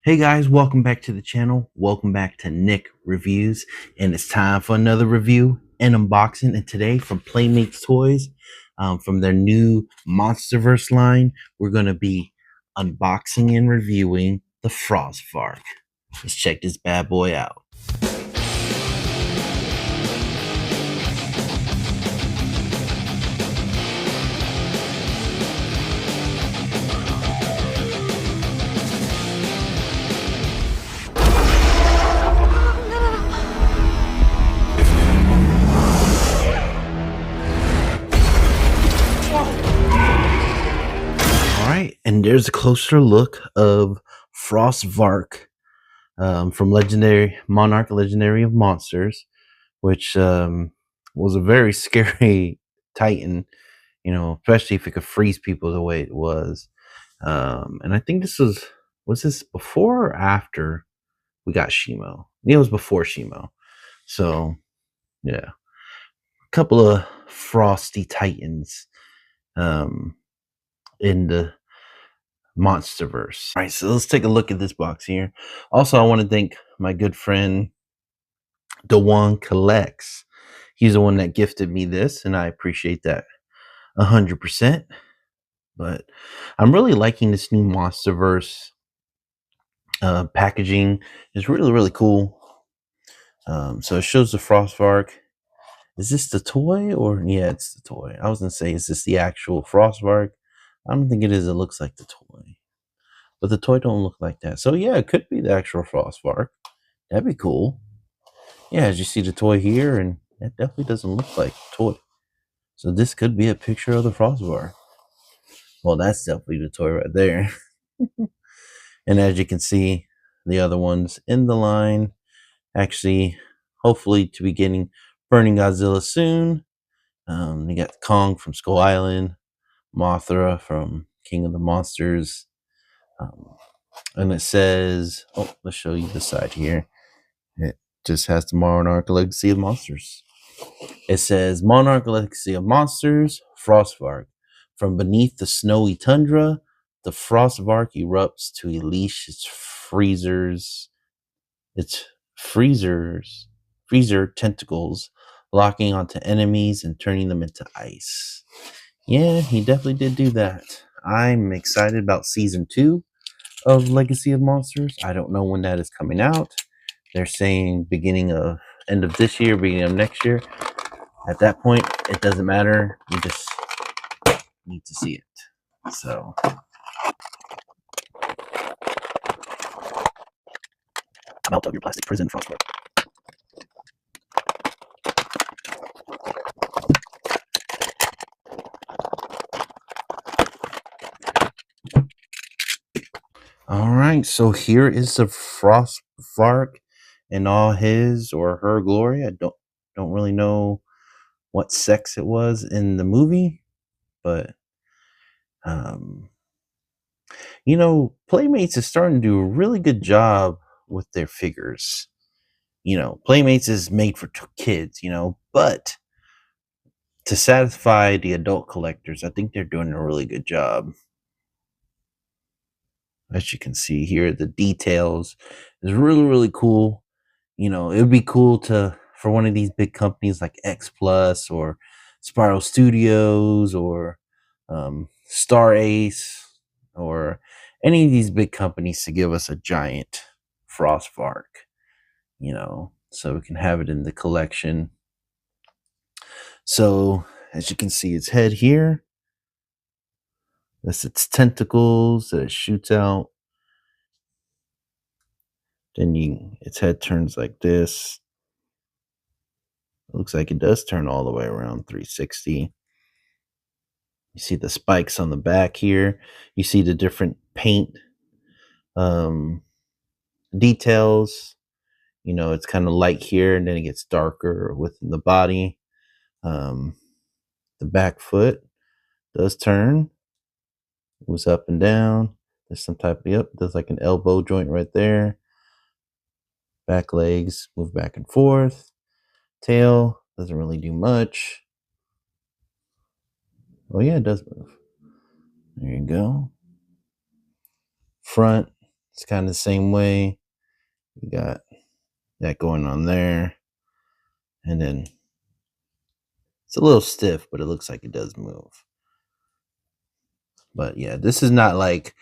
Hey guys, welcome back to the channel. Welcome back to Nick Reviews, and it's time for another review and unboxing. And today from Playmates Toys, from their new Monsterverse line, we're going to be unboxing and reviewing the Frost Vark. Let's check this bad boy out. Alright, and there's a closer look of Frost Vark from Legendary Monarch, Legendary of Monsters, which was a very scary Titan, especially if it could freeze people the way it was. And I think was this before or after we got Shimo? It was before Shimo. So yeah, a couple of frosty Titans in the Monsterverse. All right, so let's take a look at this box here. Also, I want to thank my good friend Dewancollex. He's the one that gifted me this, and I appreciate that 100%. But I'm really liking this new Monsterverse packaging. Is really cool. So it shows the Frost Vark. Is this the toy or yeah, it's the toy. I was gonna say, is this the actual Frost Vark? I don't think it is. It looks like the toy, but the toy don't look like that. So yeah, it could be the actual Frost Vark. That'd be cool. Yeah, as you see the toy here, and that definitely doesn't look like a toy. So this could be a picture of the Frost Vark. Well, that's definitely the toy right there. And as you can see, the other ones in the line, actually, hopefully to be getting Burning Godzilla soon. You got Kong from Skull Island, Mothra from King of the Monsters. And it says, oh, let's show you the side here. It just has the Monarch Legacy of Monsters. It says, Monarch Legacy of Monsters, Frost Vark. From beneath the snowy tundra, the Frost Vark erupts to unleash its freezer tentacles, locking onto enemies and turning them into ice. Yeah, he definitely did do that. I'm excited about season 2 of Legacy of Monsters. I don't know when that is coming out. They're saying end of this year, beginning of next year. At that point, it doesn't matter. You just need to see it. So I'm out of your plastic prison, Frostbark. All right, so here is the Frost Vark in all his or her glory. I don't really know what sex it was in the movie, but Playmates is starting to do a really good job with their figures. Playmates is made for kids, but to satisfy the adult collectors, I think they're doing a really good job. As you can see here, the details is really cool. It would be cool for one of these big companies like X Plus or Spiral Studios or Star Ace or any of these big companies to give us a giant Frost Vark, so we can have it in the collection. So as you can see, its head here, that's its tentacles that it shoots out. Then its head turns like this. It looks like it does turn all the way around 360. You see the spikes on the back here. You see the different paint details. It's kind of light here, and then it gets darker within the body. The back foot does turn. Moves up and down. There's some type of, there's like an elbow joint right there. Back legs move back and forth. Tail doesn't really do much. Oh yeah, it does move. There you go. Front, It's kind of the same way. You got that going on there. And then it's a little stiff, but it looks like it does move. But yeah, this is not like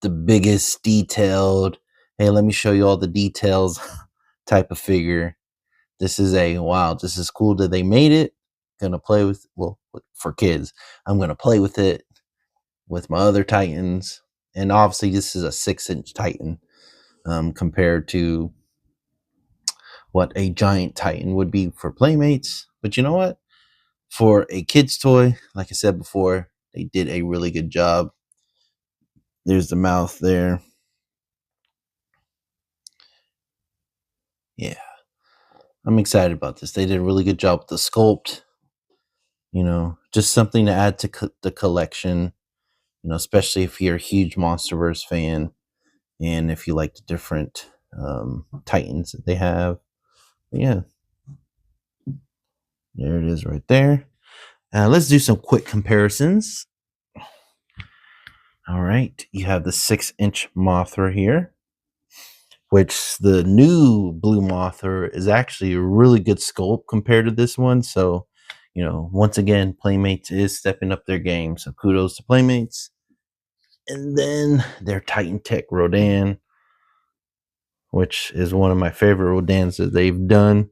the biggest detailed, hey, let me show you all the details type of figure. This is a, wow, this is cool that they made it. Gonna play with, well, for kids, I'm gonna play with it with my other Titans. And obviously this is a 6-inch Titan compared to what a giant Titan would be for Playmates. But you know what? For a kid's toy, like I said before, they did a really good job. There's the mouth there. Yeah, I'm excited about this. They did a really good job with the sculpt. You know, just something to add to the collection. You know, especially if you're a huge MonsterVerse fan and if you like the different Titans that they have. But yeah, there it is right there. Let's do some quick comparisons. All right, you have the 6-inch Mothra here, which the new Blue Mothra is actually a really good sculpt compared to this one. So, you know, once again, Playmates is stepping up their game. So kudos to Playmates. And then their Titan Tech Rodan, which is one of my favorite Rodans that they've done.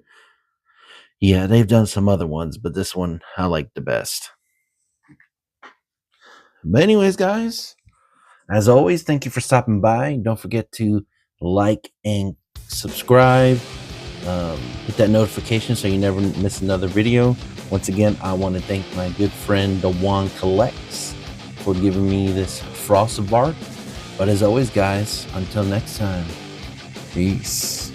Yeah, they've done some other ones, but this one I like the best. But anyways, guys, as always, thank you for stopping by. Don't forget to like and subscribe. Hit that notification so you never miss another video. Once again, I want to thank my good friend Dewancollex for giving me this Frost Vark. But as always, guys, until next time, peace.